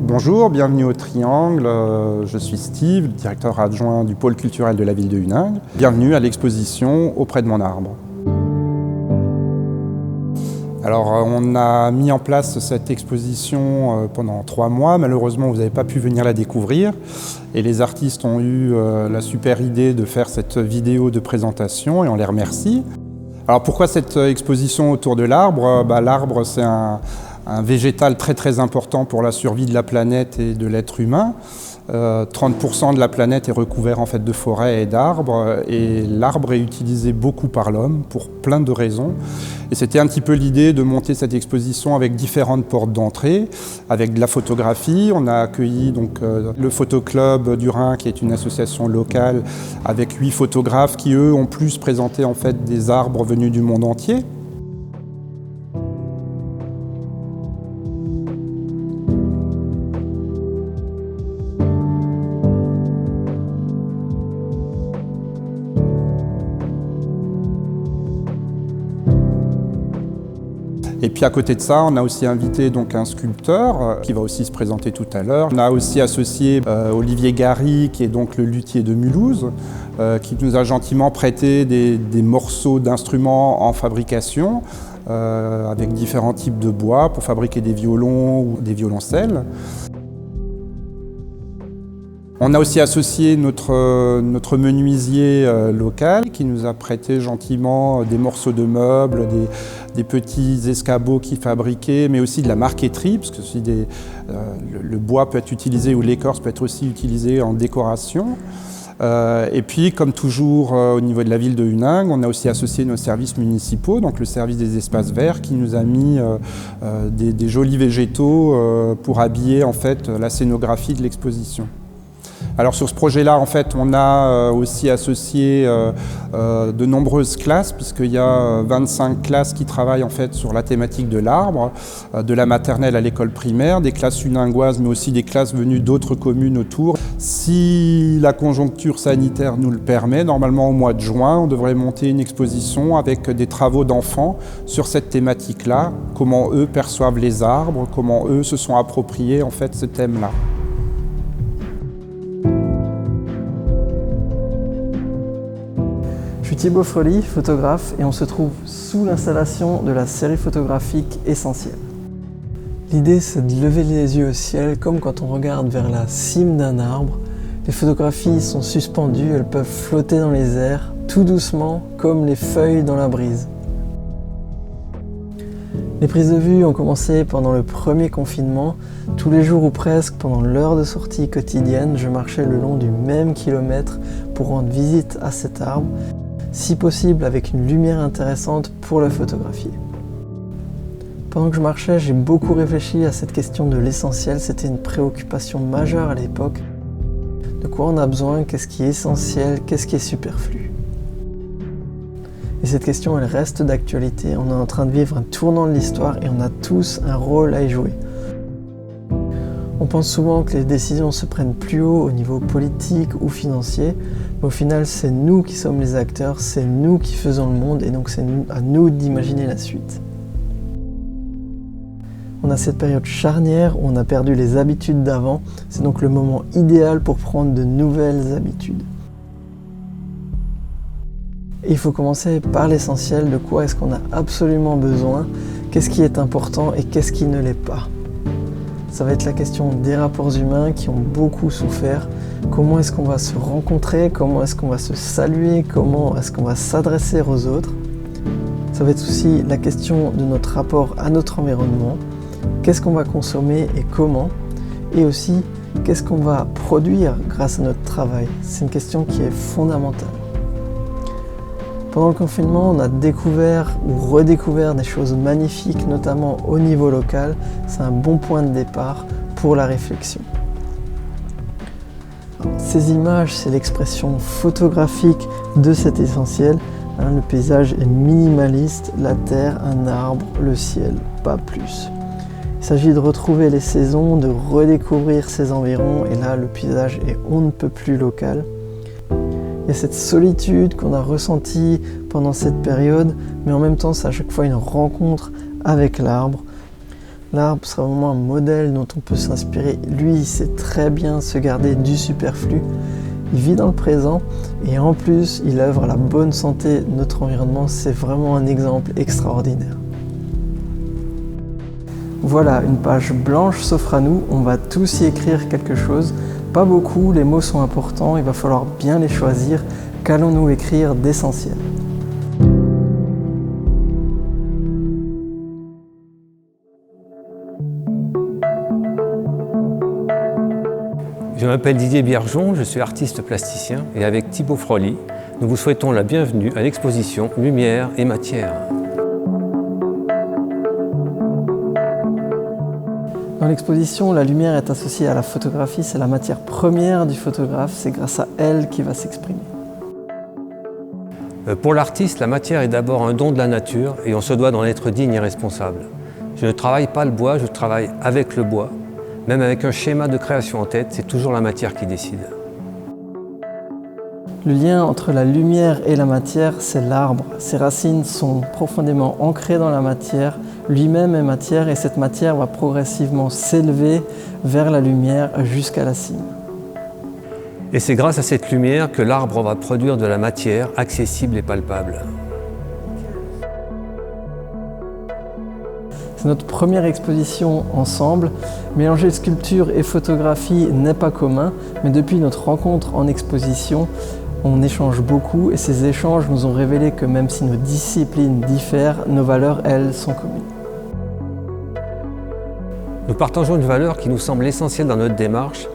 Bonjour, bienvenue au Triangle. Je suis Steve, directeur adjoint du pôle culturel de la ville de Huningue. Bienvenue à l'exposition Auprès de mon arbre. Alors, on a mis en place cette exposition pendant 3 mois. Malheureusement, vous n'avez pas pu venir la découvrir. Et les artistes ont eu la super idée de faire cette vidéo de présentation et on les remercie. Alors, pourquoi cette exposition autour de l'arbre ? L'arbre, c'est un végétal très important pour la survie de la planète et de l'être humain. 30% de la planète est recouvert en fait de forêts et d'arbres, et l'arbre est utilisé beaucoup par l'homme pour plein de raisons. Et c'était un petit peu l'idée de monter cette exposition avec différentes portes d'entrée, avec de la photographie. On a accueilli donc le Photoclub du Rhin, qui est une association locale, avec 8 photographes qui eux ont plus présenté en fait des arbres venus du monde entier. Et puis à côté de ça, on a aussi invité donc un sculpteur qui va aussi se présenter tout à l'heure. On a aussi associé Olivier Gary, qui est donc le luthier de Mulhouse, qui nous a gentiment prêté des morceaux d'instruments en fabrication avec différents types de bois pour fabriquer des violons ou des violoncelles. On a aussi associé notre menuisier local qui nous a prêté gentiment des morceaux de meubles, des petits escabeaux qu'il fabriquait, mais aussi de la marqueterie, parce que le bois peut être utilisé ou l'écorce peut être aussi utilisée en décoration. Et puis, comme toujours au niveau de la ville de Huningue, on a aussi associé nos services municipaux, donc le service des espaces verts, qui nous a mis des jolis végétaux pour habiller en fait la scénographie de l'exposition. Alors sur ce projet-là, en fait, on a aussi associé de nombreuses classes, puisqu'il y a 25 classes qui travaillent en fait sur la thématique de l'arbre, de la maternelle à l'école primaire, des classes huningoises, mais aussi des classes venues d'autres communes autour. Si la conjoncture sanitaire nous le permet, normalement au mois de juin, on devrait monter une exposition avec des travaux d'enfants sur cette thématique-là, comment eux perçoivent les arbres, comment eux se sont appropriés en fait ce thème-là. Je suis Thibaut Frely, photographe, et on se trouve sous l'installation de la série photographique Essentiel. L'idée, c'est de lever les yeux au ciel, comme quand on regarde vers la cime d'un arbre. Les photographies sont suspendues, elles peuvent flotter dans les airs, tout doucement, comme les feuilles dans la brise. Les prises de vue ont commencé pendant le premier confinement. Tous les jours ou presque, pendant l'heure de sortie quotidienne, je marchais le long du même kilomètre pour rendre visite à cet arbre, si possible avec une lumière intéressante pour le photographier. Pendant que je marchais, j'ai beaucoup réfléchi à cette question de l'essentiel. C'était une préoccupation majeure à l'époque. De quoi on a besoin, qu'est-ce qui est essentiel, qu'est-ce qui est superflu. Et cette question, elle reste d'actualité. On est en train de vivre un tournant de l'histoire et on a tous un rôle à y jouer. On pense souvent que les décisions se prennent plus haut au niveau politique ou financier, mais au final, c'est nous qui sommes les acteurs, c'est nous qui faisons le monde, et donc c'est à nous d'imaginer la suite. On a cette période charnière où on a perdu les habitudes d'avant, c'est donc le moment idéal pour prendre de nouvelles habitudes. Et il faut commencer par l'essentiel, de quoi est-ce qu'on a absolument besoin, qu'est-ce qui est important et qu'est-ce qui ne l'est pas. Ça va être la question des rapports humains qui ont beaucoup souffert. Comment est-ce qu'on va se rencontrer? Comment est-ce qu'on va se saluer? Comment est-ce qu'on va s'adresser aux autres? Ça va être aussi la question de notre rapport à notre environnement. Qu'est-ce qu'on va consommer et comment? Et aussi, qu'est-ce qu'on va produire grâce à notre travail? C'est une question qui est fondamentale. Pendant le confinement, on a découvert ou redécouvert des choses magnifiques, notamment au niveau local. C'est un bon point de départ pour la réflexion. Ces images, c'est l'expression photographique de cet essentiel. Le paysage est minimaliste, la terre, un arbre, le ciel, pas plus. Il s'agit de retrouver les saisons, de redécouvrir ses environs, et là, le paysage est on ne peut plus local. Il y a cette solitude qu'on a ressentie pendant cette période, mais en même temps, c'est à chaque fois une rencontre avec l'arbre. L'arbre sera vraiment un modèle dont on peut s'inspirer. Lui, il sait très bien se garder du superflu. Il vit dans le présent et en plus, il œuvre à la bonne santé de notre environnement. C'est vraiment un exemple extraordinaire. Voilà, une page blanche s'offre à nous. On va tous y écrire quelque chose. Pas beaucoup, les mots sont importants. Il va falloir bien les choisir. Qu'allons-nous écrire d'essentiel ? Je m'appelle Didier Biergeon, je suis artiste plasticien et avec Thibaut Froli, nous vous souhaitons la bienvenue à l'exposition Lumière et Matière. Dans l'exposition, la lumière est associée à la photographie, c'est la matière première du photographe, c'est grâce à elle qu'il va s'exprimer. Pour l'artiste, la matière est d'abord un don de la nature et on se doit d'en être digne et responsable. Je ne travaille pas le bois, je travaille avec le bois. Même avec un schéma de création en tête, c'est toujours la matière qui décide. Le lien entre la lumière et la matière, c'est l'arbre. Ses racines sont profondément ancrées dans la matière. Lui-même est matière et cette matière va progressivement s'élever vers la lumière jusqu'à la cime. Et c'est grâce à cette lumière que l'arbre va produire de la matière accessible et palpable. C'est notre première exposition ensemble. Mélanger sculpture et photographie n'est pas commun, mais depuis notre rencontre en exposition, on échange beaucoup et ces échanges nous ont révélé que même si nos disciplines diffèrent, nos valeurs, elles, sont communes. Nous partageons une valeur qui nous semble essentielle dans notre démarche.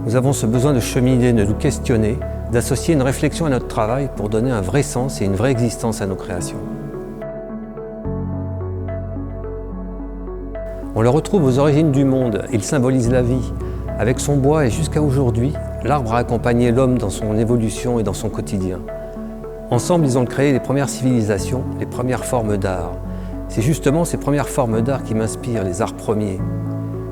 Nous avons ce besoin de cheminer, de nous questionner, d'associer une réflexion à notre travail pour donner un vrai sens et une vraie existence à nos créations. On le retrouve aux origines du monde, il symbolise la vie. Avec son bois et jusqu'à aujourd'hui, l'arbre a accompagné l'homme dans son évolution et dans son quotidien. Ensemble, ils ont créé les premières civilisations, les premières formes d'art. C'est justement ces premières formes d'art qui m'inspirent, les arts premiers.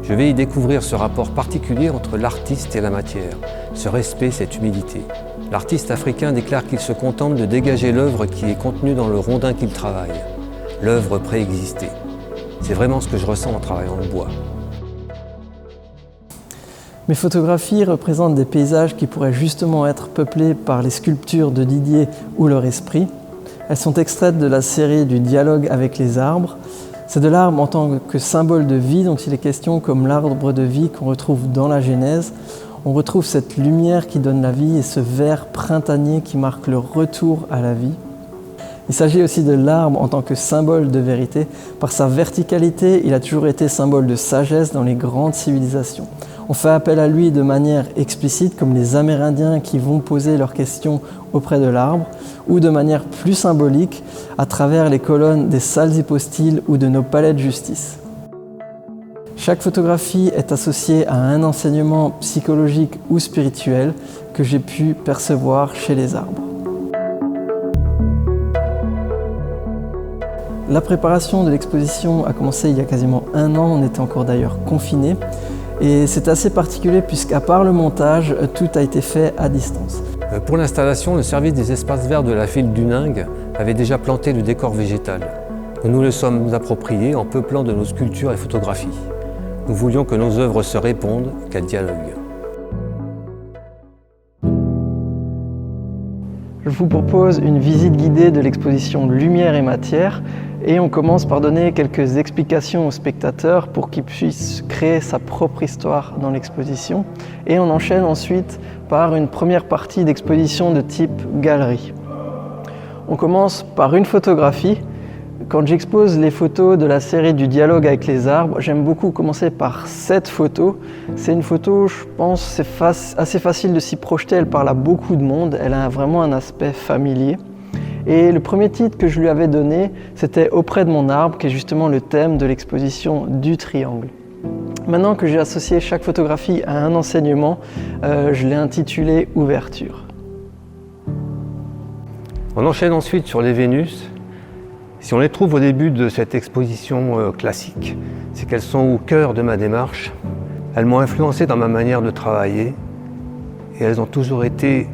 Je vais y découvrir ce rapport particulier entre l'artiste et la matière, ce respect, cette humilité. L'artiste africain déclare qu'il se contente de dégager l'œuvre qui est contenue dans le rondin qu'il travaille, l'œuvre préexistée. C'est vraiment ce que je ressens en travaillant le bois. Mes photographies représentent des paysages qui pourraient justement être peuplés par les sculptures de Didier ou leur esprit. Elles sont extraites de la série du dialogue avec les arbres. C'est de l'arbre en tant que symbole de vie dont il est question, comme l'arbre de vie qu'on retrouve dans la Genèse. On retrouve cette lumière qui donne la vie et ce vert printanier qui marque le retour à la vie. Il s'agit aussi de l'arbre en tant que symbole de vérité. Par sa verticalité, il a toujours été symbole de sagesse dans les grandes civilisations. On fait appel à lui de manière explicite, comme les Amérindiens qui vont poser leurs questions auprès de l'arbre, ou de manière plus symbolique, à travers les colonnes des salles hypostyles ou de nos palais de justice. Chaque photographie est associée à un enseignement psychologique ou spirituel que j'ai pu percevoir chez les arbres. La préparation de l'exposition a commencé il y a quasiment 1 an, on était encore d'ailleurs confinés. Et c'est assez particulier puisqu'à part le montage, tout a été fait à distance. Pour l'installation, le service des espaces verts de la ville d'Uningue avait déjà planté le décor végétal. Nous nous le sommes appropriés en peuplant de nos sculptures et photographies. Nous voulions que nos œuvres se répondent, qu'elles dialoguent. Je vous propose une visite guidée de l'exposition Lumière et Matière et on commence par donner quelques explications aux spectateurs pour qu'ils puissent créer sa propre histoire dans l'exposition et on enchaîne ensuite par une première partie d'exposition de type galerie. On commence par une photographie. Quand j'expose les photos de la série du dialogue avec les arbres, j'aime beaucoup commencer par cette photo. C'est une photo, je pense, c'est assez facile de s'y projeter, elle parle à beaucoup de monde, elle a vraiment un aspect familier. Et le premier titre que je lui avais donné, c'était « Auprès de mon arbre », qui est justement le thème de l'exposition du triangle. Maintenant que j'ai associé chaque photographie à un enseignement, je l'ai intitulé « Ouverture ». On enchaîne ensuite sur les Vénus. Si on les trouve au début de cette exposition classique, c'est qu'elles sont au cœur de ma démarche. Elles m'ont influencé dans ma manière de travailler et elles ont toujours été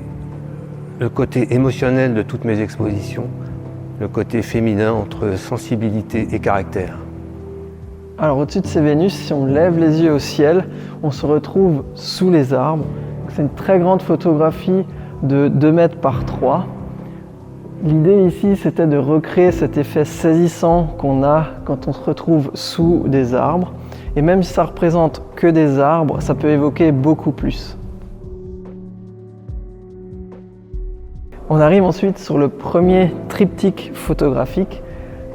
le côté émotionnel de toutes mes expositions, le côté féminin entre sensibilité et caractère. Alors au-dessus de ces Vénus, si on lève les yeux au ciel, on se retrouve sous les arbres. C'est une très grande photographie de 2 mètres par 3. L'idée ici, c'était de recréer cet effet saisissant qu'on a quand on se retrouve sous des arbres. Et même si ça représente que des arbres, ça peut évoquer beaucoup plus. On arrive ensuite sur le premier triptyque photographique.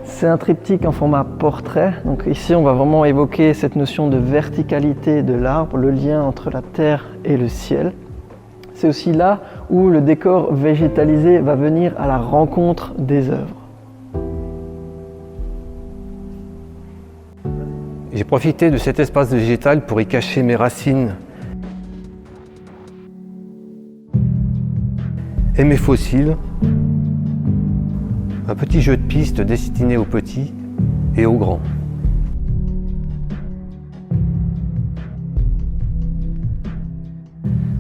C'est un triptyque en format portrait. Donc ici, on va vraiment évoquer cette notion de verticalité de l'arbre, le lien entre la terre et le ciel. C'est aussi là où le décor végétalisé va venir à la rencontre des œuvres. J'ai profité de cet espace végétal pour y cacher mes racines et mes fossiles. Un petit jeu de piste destiné aux petits et aux grands.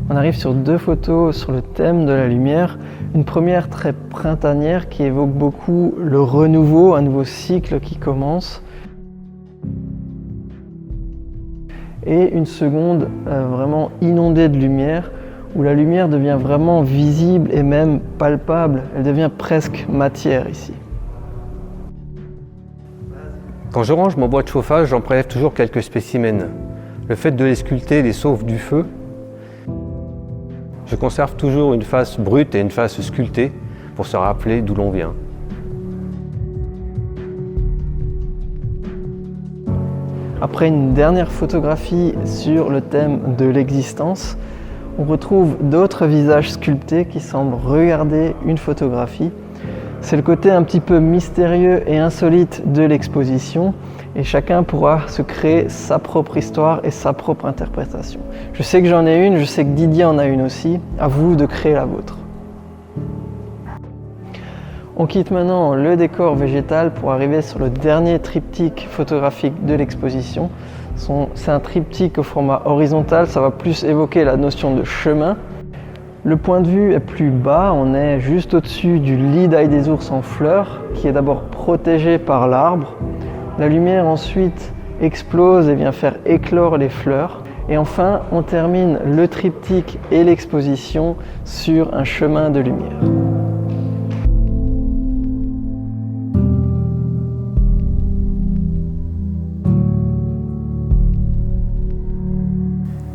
On arrive sur 2 photos sur le thème de la lumière. Une première très printanière qui évoque beaucoup le renouveau, un nouveau cycle qui commence. Et une seconde vraiment inondée de lumière, où la lumière devient vraiment visible et même palpable. Elle devient presque matière ici. Quand je range mon bois de chauffage, j'en prélève toujours quelques spécimens. Le fait de les sculpter les sauve du feu. Je conserve toujours une face brute et une face sculptée pour se rappeler d'où l'on vient. Après une dernière photographie sur le thème de l'existence, on retrouve d'autres visages sculptés qui semblent regarder une photographie. C'est le côté un petit peu mystérieux et insolite de l'exposition, et chacun pourra se créer sa propre histoire et sa propre interprétation. Je sais que j'en ai une, je sais que Didier en a une aussi, à vous de créer la vôtre. On quitte maintenant le décor végétal pour arriver sur le dernier triptyque photographique de l'exposition. C'est un triptyque au format horizontal, ça va plus évoquer la notion de chemin. Le point de vue est plus bas, on est juste au-dessus du lit d'ail des ours en fleurs, qui est d'abord protégé par l'arbre. La lumière ensuite explose et vient faire éclore les fleurs. Et enfin, on termine le triptyque et l'exposition sur un chemin de lumière.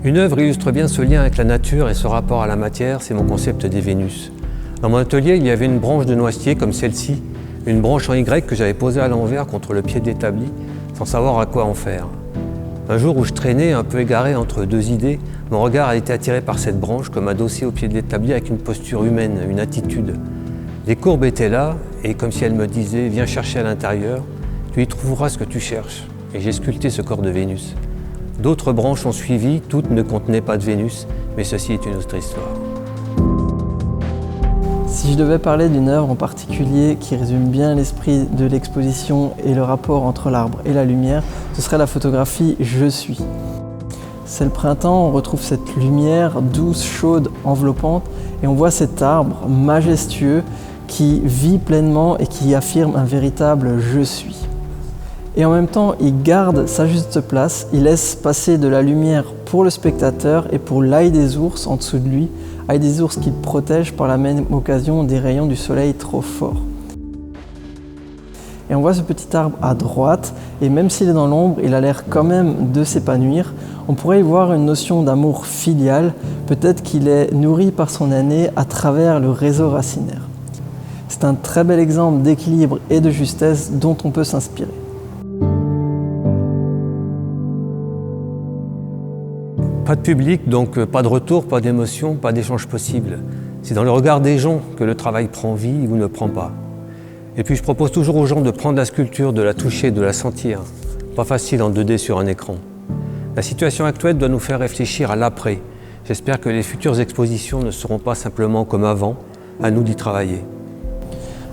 Une œuvre illustre bien ce lien avec la nature et ce rapport à la matière, c'est mon concept des Vénus. Dans mon atelier, il y avait une branche de noisetier comme celle-ci, une branche en Y que j'avais posée à l'envers contre le pied de l'établi, sans savoir à quoi en faire. Un jour où je traînais un peu égaré entre 2 idées, mon regard a été attiré par cette branche comme adossée au pied de l'établi avec une posture humaine, une attitude. Les courbes étaient là, et comme si elle me disait « Viens chercher à l'intérieur, tu y trouveras ce que tu cherches ». Et j'ai sculpté ce corps de Vénus. D'autres branches ont suivi, toutes ne contenaient pas de Vénus, mais ceci est une autre histoire. Si je devais parler d'une œuvre en particulier qui résume bien l'esprit de l'exposition et le rapport entre l'arbre et la lumière, ce serait la photographie « Je suis ». C'est le printemps, on retrouve cette lumière douce, chaude, enveloppante, et on voit cet arbre majestueux qui vit pleinement et qui affirme un véritable « Je suis ». Et en même temps, il garde sa juste place, il laisse passer de la lumière pour le spectateur et pour l'ail des ours en dessous de lui, ail des ours qu'il protège par la même occasion des rayons du soleil trop forts. Et on voit ce petit arbre à droite, et même s'il est dans l'ombre, il a l'air quand même de s'épanouir. On pourrait y voir une notion d'amour filial, peut-être qu'il est nourri par son aîné à travers le réseau racinaire. C'est un très bel exemple d'équilibre et de justesse dont on peut s'inspirer. Pas de public, donc pas de retour, pas d'émotion, pas d'échange possible. C'est dans le regard des gens que le travail prend vie ou ne prend pas. Et puis je propose toujours aux gens de prendre la sculpture, de la toucher, de la sentir. Pas facile en 2D sur un écran. La situation actuelle doit nous faire réfléchir à l'après. J'espère que les futures expositions ne seront pas simplement comme avant, à nous d'y travailler.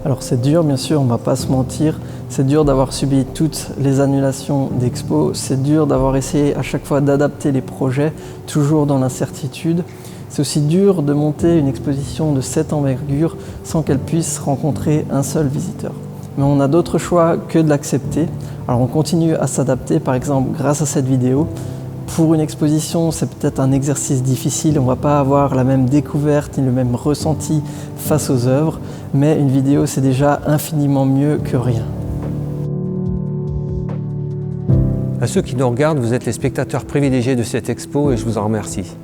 Alors c'est dur, bien sûr, on ne va pas se mentir, c'est dur d'avoir subi toutes les annulations d'expos, c'est dur d'avoir essayé à chaque fois d'adapter les projets, toujours dans l'incertitude. C'est aussi dur de monter une exposition de cette envergure sans qu'elle puisse rencontrer un seul visiteur. mais on a d'autres choix que de l'accepter. Alors on continue à s'adapter, par exemple grâce à cette vidéo. Pour une exposition, c'est peut-être un exercice difficile, on ne va pas avoir la même découverte ni le même ressenti face aux œuvres, mais une vidéo c'est déjà infiniment mieux que rien. À ceux qui nous regardent, vous êtes les spectateurs privilégiés de cette expo et je vous en remercie.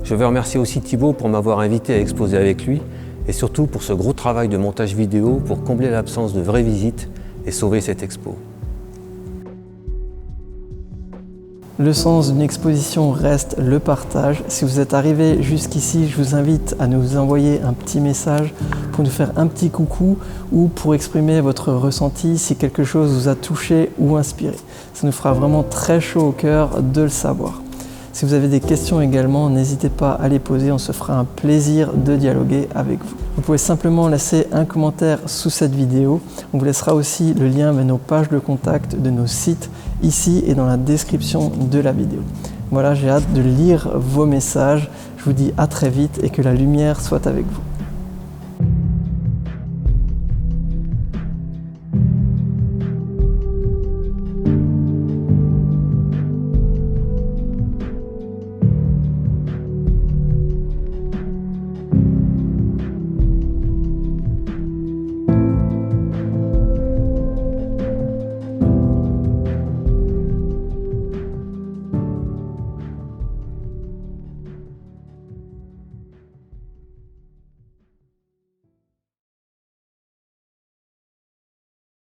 Je veux remercier aussi Thibaut pour m'avoir invité à exposer avec lui et surtout pour ce gros travail de montage vidéo pour combler l'absence de vraies visites et sauver cette expo. Le sens d'une exposition reste le partage. Si vous êtes arrivé jusqu'ici, je vous invite à nous envoyer un petit message pour nous faire un petit coucou ou pour exprimer votre ressenti si quelque chose vous a touché ou inspiré. Ça nous fera vraiment très chaud au cœur de le savoir. Si vous avez des questions également, n'hésitez pas à les poser, on se fera un plaisir de dialoguer avec vous. Vous pouvez simplement laisser un commentaire sous cette vidéo. On vous laissera aussi le lien vers nos pages de contact de nos sites ici et dans la description de la vidéo. Voilà, j'ai hâte de lire vos messages. Je vous dis à très vite et que la lumière soit avec vous.